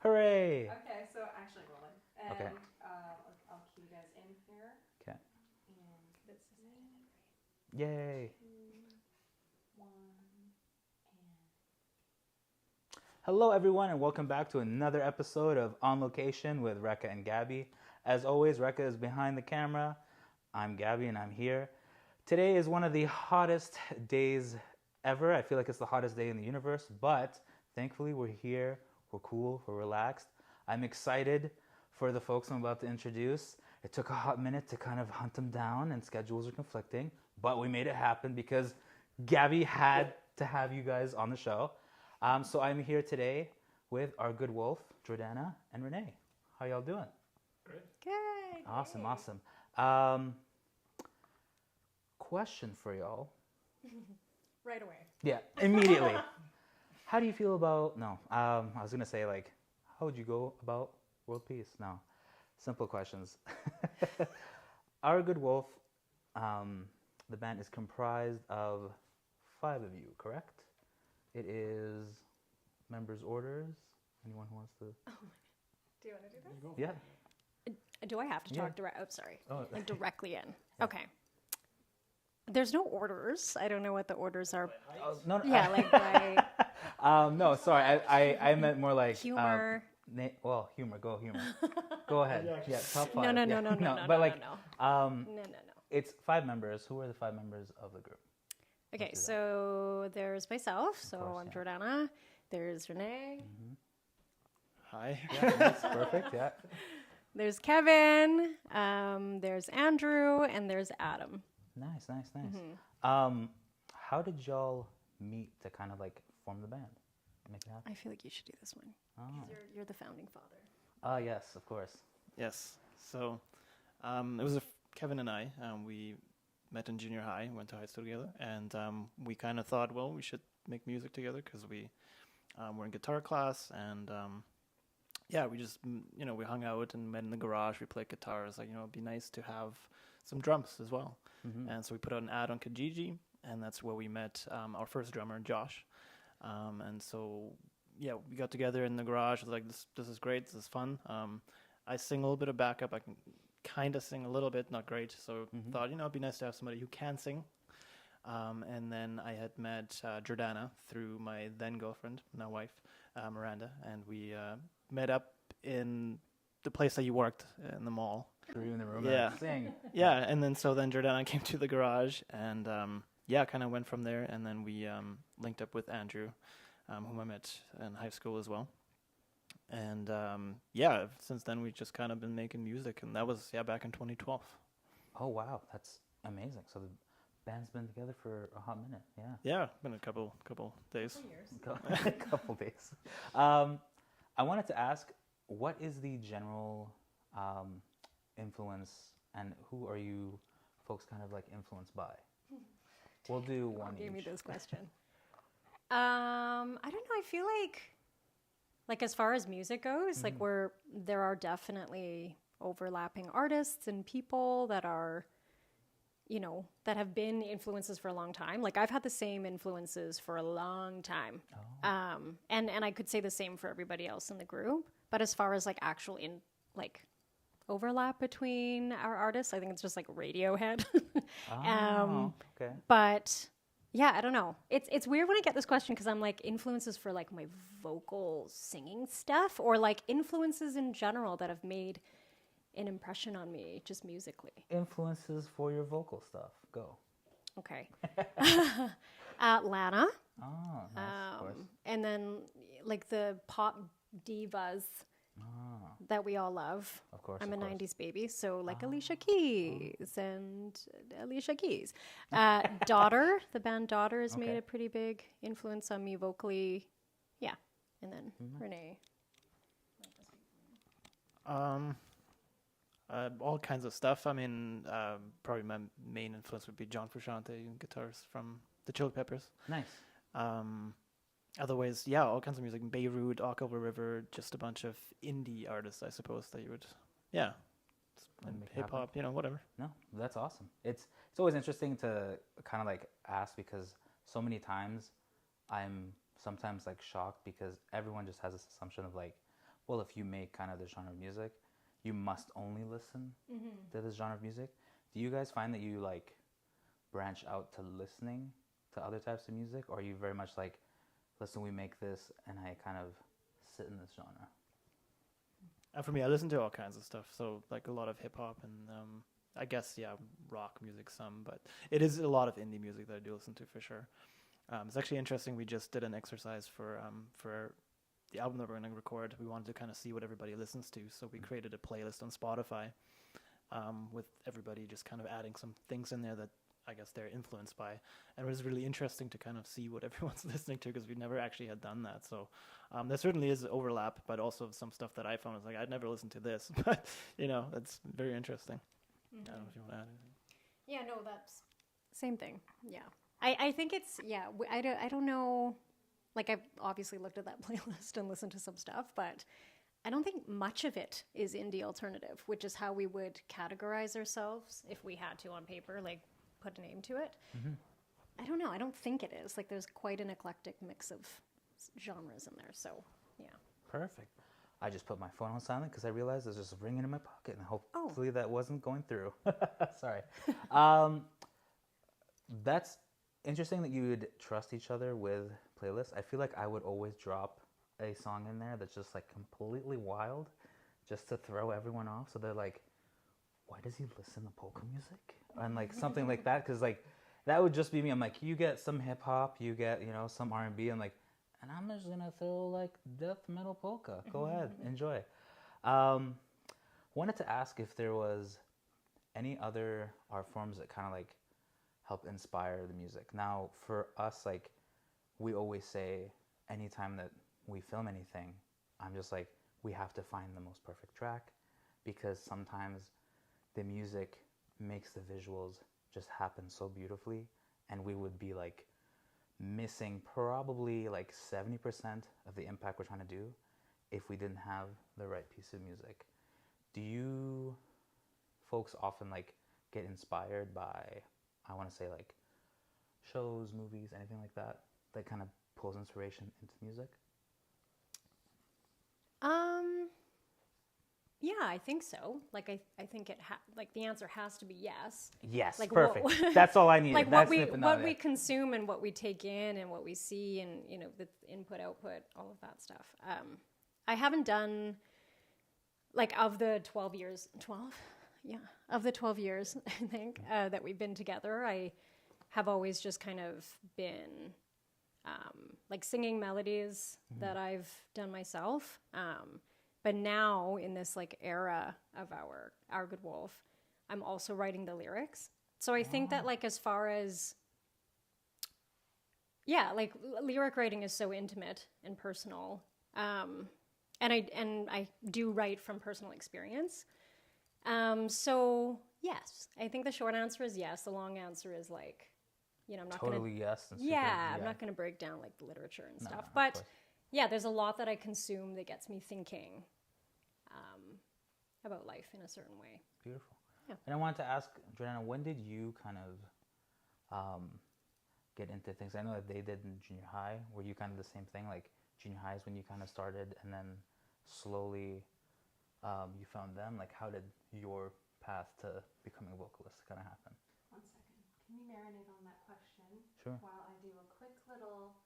Hooray! Okay, so actually rolling. And Okay. I'll cue you guys in here. Okay. And this is it. Yay! 2, 1, and... Hello, everyone, and welcome back to another episode of On Location with Rekha and Gabby. As always, Rekha is behind the camera. I'm Gabby, and I'm here. Today is one of the hottest days ever. I feel like it's the hottest day in the universe, but thankfully we're here. We're cool. We're relaxed. I'm excited for the folks I'm about to introduce. It took a hot minute to kind of hunt them down, and schedules are conflicting, but we made it happen because Gabby had to have you guys on the show. So I'm here today with our good wolf, Jordana and Renee. How y'all doing? Great. Good. Awesome, Yay. awesome. Question for y'all. Right away. Yeah, immediately. How do you feel about, I was going to say, like, how would you go about world peace? No, simple questions. Our good wolf, the band is comprised of 5 of you, correct? It is members' orders. Anyone who wants to? Do you want to do this? Yeah. Do I have to Yeah. talk direct? Oh, sorry. Oh. Like directly in. Yeah. Okay. There's no orders. I don't know what the orders are. Oh, no, Yeah, like by no, sorry. I meant more like humor. Humor. Go humor. Go ahead. Yeah, top 5. No, Yeah. no. But like, No. it's 5 members. Who are the 5 members of the group? Okay, do that. so there's myself. So course, I'm yeah. Jordana. There's Renee. Hi. Yeah, that's perfect. Yeah. There's Kevin. There's Andrew, and there's Adam. Nice. Mm-hmm. How did y'all meet to kind of like form the band? Make it happen? I feel like you should do this one. Oh. 'Cause you're the founding father. Yes, of course. Yes. So, it was Kevin and I. We met in junior high, went to high school together, and we kind of thought, well, we should make music together because we were in guitar class, and we just we hung out and met in the garage. We played guitars. Like it'd be nice to have some drums as well. Mm-hmm. And so we put out an ad on Kijiji, and that's where we met our first drummer, Josh. And so, we got together in the garage. I was like, this is great. This is fun. I sing a little bit of backup. I can kind of sing a little bit, not great. So thought, it'd be nice to have somebody who can sing. And then I had met Jordana through my then girlfriend, now wife, Miranda. And we met up in the place that you worked in the mall. Were you in the room? Yeah. And sing. Yeah, and then Jordana came to the garage, and kind of went from there, and then we linked up with Andrew, whom I met in high school as well. And since then we've just kind of been making music, and that was back in 2012. Oh wow, that's amazing. So the band's been together for a hot minute. Yeah. Yeah, been a couple days. A couple days. I wanted to ask, what is the general influence, and who are you folks kind of like influenced by? We'll do one Gave me each. this question. I don't know. I feel like as far as music goes, like there are definitely overlapping artists and people that are, that have been influences for a long time. Like I've had the same influences for a long time. Oh. And I could say the same for everybody else in the group. But as far as like actual overlap between our artists, I think it's just like Radiohead. Okay. But yeah, I don't know. It's weird when I get this question because I'm like influences for like my vocal singing stuff or like influences in general that have made an impression on me just musically. Influences for your vocal stuff. Go. Okay. Lana. Oh, nice, of course. And then like the pop divas that we all love. Of course. I'm of a course. 90s baby, so like Alicia Keys and Alicia Keys. Daughter, the band Daughter has made a pretty big influence on me vocally. Yeah. And then Renee. All kinds of stuff. I mean, probably my main influence would be John Frusciante, guitars from the Chili Peppers. Nice. Otherwise, all kinds of music. Beirut, October River, just a bunch of indie artists, I suppose, that you would, and make it hip hop, whatever. No, that's awesome. It's always interesting to kind of like ask because so many times I'm sometimes like shocked because everyone just has this assumption of like, well, if you make kind of this genre of music, you must only listen to this genre of music. Do you guys find that you like branch out to listening to other types of music, or are you very much like, listen, we make this and I kind of sit in this genre? For me, I listen to all kinds of stuff. So like a lot of hip hop and I guess rock music some, but it is a lot of indie music that I do listen to for sure. It's actually interesting. We just did an exercise for the album that we're going to record. We wanted to kind of see what everybody listens to, so we created a playlist on Spotify with everybody just kind of adding some things in there that I guess they're influenced by. And it was really interesting to kind of see what everyone's listening to, because we never actually had done that. So there certainly is overlap, but also some stuff that I found was like, I'd never listened to this, but that's very interesting. I don't know if you want to add anything. Yeah, no, that's same thing. Yeah. I think it's, I don't know, like I've obviously looked at that playlist and listened to some stuff, but I don't think much of it is indie alternative, which is how we would categorize ourselves if we had to on paper, like put a name to it. I don't know. I don't think it is. Like there's quite an eclectic mix of genres in there. So, yeah. Perfect. I just put my phone on silent because I realized there's just ringing in my pocket, and hopefully that wasn't going through. Sorry. That's interesting that you would trust each other with playlists. I feel like I would always drop a song in there that's just like completely wild, just to throw everyone off. So they're like, why does he listen to polka music? And like something like that, because like that would just be me. I'm like, you get some hip hop, you get some R&B. I'm like, and I'm just gonna throw like death metal polka. Go ahead, enjoy. Wanted to ask if there was any other art forms that kind of like help inspire the music. Now, for us, like we always say, anytime that we film anything, I'm just like, we have to find the most perfect track, because sometimes the music makes the visuals just happen so beautifully, and we would be like missing probably like 70% of the impact we're trying to do if we didn't have the right piece of music. Do you folks often like get inspired by, I want to say like shows, movies, anything like that kind of pulls inspiration into music? Yeah, I think so. Like I think like the answer has to be yes. Yes, like perfect. That's all I need. Like what we consume and what we take in and what we see, and the input, output, all of that stuff. I haven't done, like, of the 12 years, I think, that we've been together, I have always just kind of been like singing melodies that I've done myself. But now in this like era of our Good Wolf, I'm also writing the lyrics. So I think that like as far as like lyric writing is so intimate and personal. And I do write from personal experience. So yes, I think the short answer is yes. The long answer is like, I'm not totally yes. And I'm not going to break down like the literature and stuff. But yeah, there's a lot that I consume that gets me thinking about life in a certain way. Beautiful. Yeah. And I wanted to ask, Jordana, when did you kind of get into things? I know that they did in junior high. Were you kind of the same thing? Like junior high is when you kind of started, and then slowly you found them? Like how did your path to becoming a vocalist kind of happen? 1 second. Can you marinate on that question? Sure. While I do a quick little